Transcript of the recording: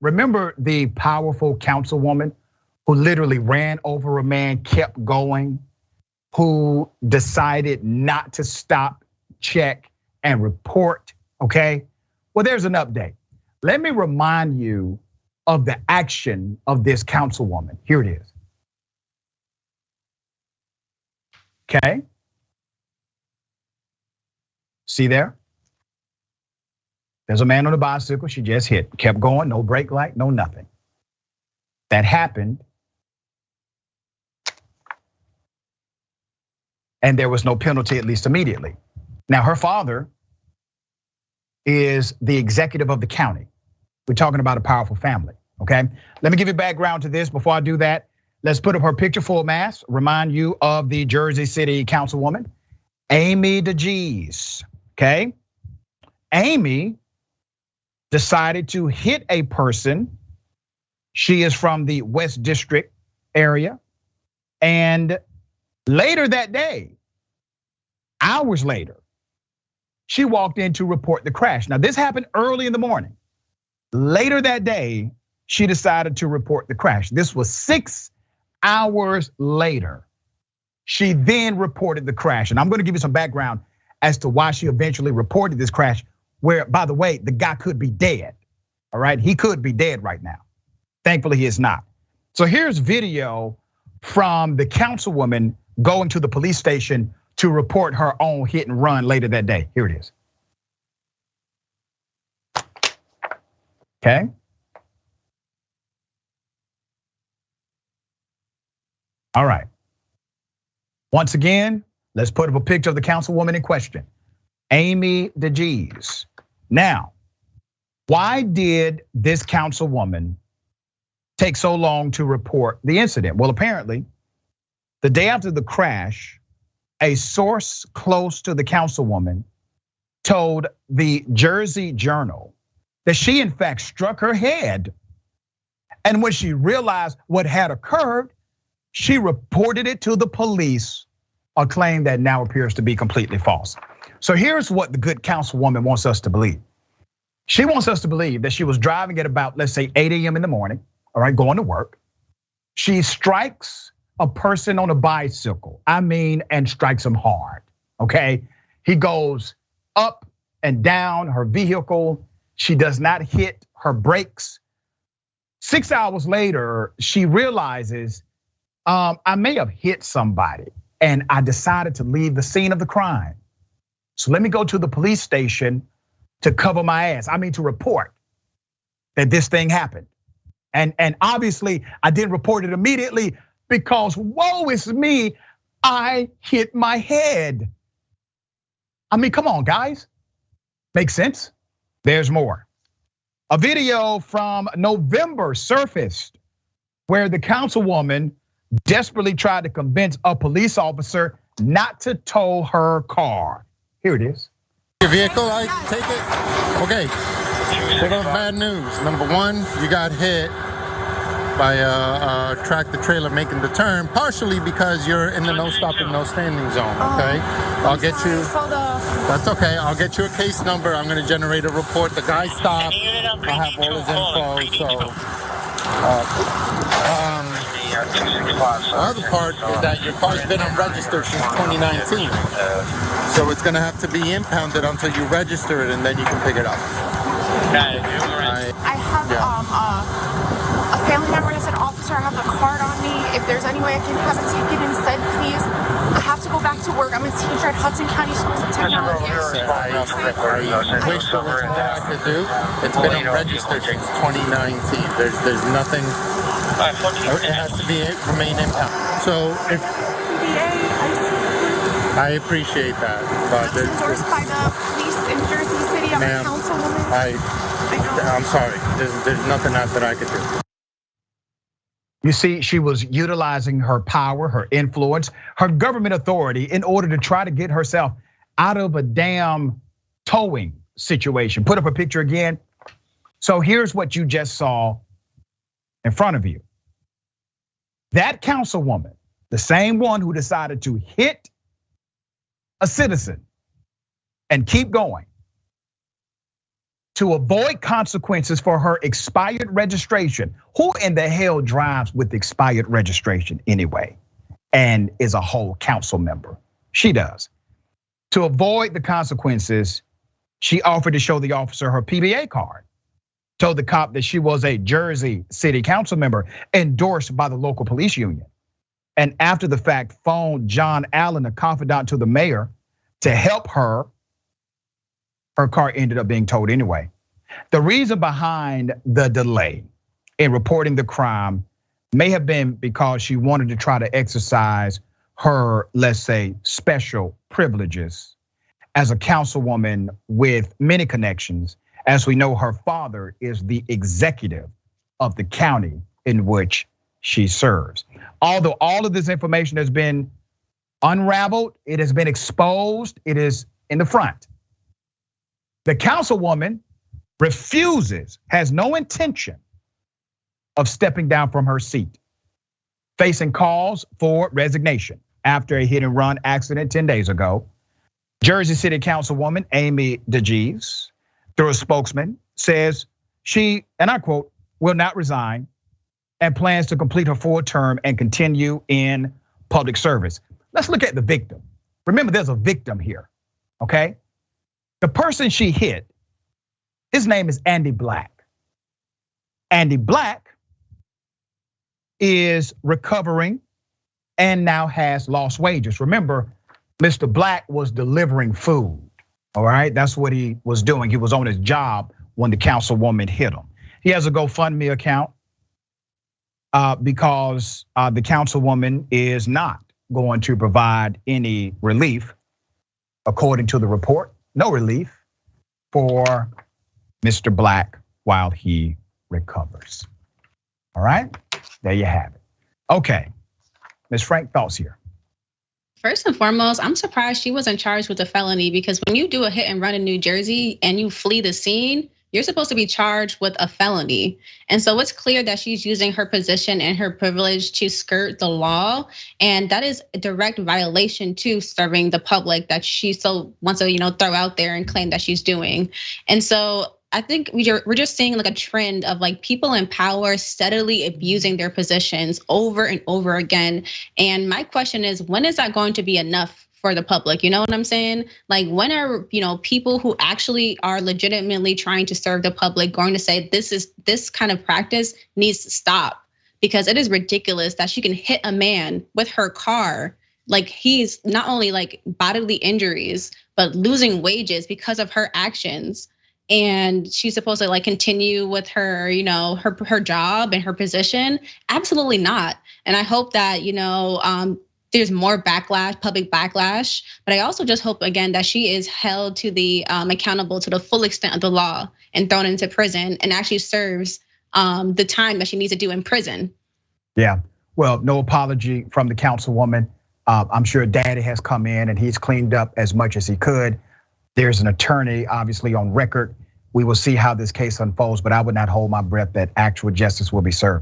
remember the powerful councilwoman who literally ran over a man, kept going, who decided not to stop, check, and report, okay? Well, there's an update. Let me remind you of the action of this councilwoman. Here it is. Okay? See there? There's a man on a bicycle she just hit, kept going, no brake light, no nothing. That happened. And there was no penalty, at least immediately. Now, her father is the executive of the county. We're talking about a powerful family, okay? Let me give you background to this. Before I do that, let's put up her picture full mass, remind you of the Jersey City Councilwoman, Amy DeGise, okay? Amy decided to hit a person. She is from the West District area. And later that day, hours later, she walked in to report the crash. Now, this happened early in the morning. Later that day, she decided to report the crash. This was 6 hours later. She then reported the crash. And I'm gonna give you some background as to why she eventually reported this crash, where, by the way, the guy could be dead, all right? He could be dead right now. Thankfully, he is not. So here's video from the councilwoman going to the police station to report her own hit and run later that day. Here it is. Okay. All right. Once again, let's put up a picture of the councilwoman in question, Amy DeGise. Now, why did this councilwoman take so long to report the incident? Well, apparently, the day after the crash, a source close to the councilwoman told the Jersey Journal that she in fact struck her head. And when she realized what had occurred, she reported it to the police, a claim that now appears to be completely false. So here's what the good councilwoman wants us to believe. She wants us to believe that she was driving at about, let's say, 8 a.m. in the morning, all right, going to work. She strikes a person on a bicycle, and strikes him hard, okay? He goes up and down her vehicle. She does not hit her brakes. 6 hours later, she realizes, I may have hit somebody and I decided to leave the scene of the crime. So let me go to the police station to cover my ass. To report that this thing happened. And obviously I didn't report it immediately because woe is me, I hit my head. Come on, guys. Makes sense? There's more. A video from November surfaced where the councilwoman desperately tried to convince a police officer not to tow her car. Here it is. Your vehicle, I take it? Okay, bit of bad news. Number one, you got hit by a tractor trailer making the turn, partially because you're in the no stopping, no standing zone, okay? I'll get you, that's okay, I'll get you a case number. I'm gonna generate a report. The guy stopped, I have all his info, so. The other part is that your car's been unregistered since 2019. So it's gonna have to be impounded until you register it and then you can pick it up. I have a family member that said, officer, I have the card on me. If there's any way I can have a ticket instead, please. I have to go back to work. I'm a teacher at Hudson County Schools of Technology. I wish there was more I could do. It's been unregistered since 2019. There's nothing. It has to remain impounded. So if I appreciate that, but it's endorsed by the police in Jersey City. I'm a councilwoman. I'm sorry. There's nothing else that I could do. You see, she was utilizing her power, her influence, her government authority in order to try to get herself out of a damn towing situation. Put up a picture again. So here's what you just saw in front of you. That councilwoman, the same one who decided to hit a citizen and keep going, to avoid consequences for her expired registration. Who in the hell drives with expired registration anyway and is a whole council member? She does. To avoid the consequences, she offered to show the officer her PBA card, told the cop that she was a Jersey City Council member endorsed by the local police union. And after the fact, phoned John Allen, a confidant to the mayor, to help her. Her car ended up being towed anyway. The reason behind the delay in reporting the crime may have been because she wanted to try to exercise her, let's say, special privileges as a councilwoman with many connections. As we know, her father is the executive of the county in which she serves. Although all of this information has been unraveled, it has been exposed, it is in the front. The councilwoman refuses, has no intention of stepping down from her seat, facing calls for resignation after a hit and run accident 10 days ago. Jersey City Councilwoman Amy DeGise, through a spokesman, says she, and I quote, will not resign and plans to complete her full term and continue in public service. Let's look at the victim. Remember, there's a victim here, okay? The person she hit, his name is Andy Black. Andy Black is recovering and now has lost wages. Remember, Mr. Black was delivering food, all right? That's what he was doing. He was on his job when the councilwoman hit him. He has a GoFundMe account because the councilwoman is not going to provide any relief, according to the report. No relief for Mr. Black while he recovers. All right, there you have it. Okay, Ms. Frank, thoughts here? First and foremost, I'm surprised she wasn't charged with a felony, because when you do a hit and run in New Jersey and you flee the scene, you're supposed to be charged with a felony. And so it's clear that she's using her position and her privilege to skirt the law. And that is a direct violation to serving the public that she so wants to, throw out there and claim that she's doing. And so I think we're just seeing like a trend of like people in power steadily abusing their positions over and over again. And my question is, when is that going to be enough for the public? You know what I'm saying? Like, when are people who actually are legitimately trying to serve the public going to say this kind of practice needs to stop? Because it is ridiculous that she can hit a man with her car. Like, he's not only like bodily injuries, but losing wages because of her actions. And she's supposed to like continue with her, her job and her position. Absolutely not. And I hope that, there's more backlash, public backlash. But I also just hope, again, that she is held to the accountable to the full extent of the law and thrown into prison and actually serves the time that she needs to do in prison. Yeah, well, no apology from the councilwoman. I'm sure Daddy has come in and he's cleaned up as much as he could. There's an attorney obviously on record. We will see how this case unfolds, but I would not hold my breath that actual justice will be served.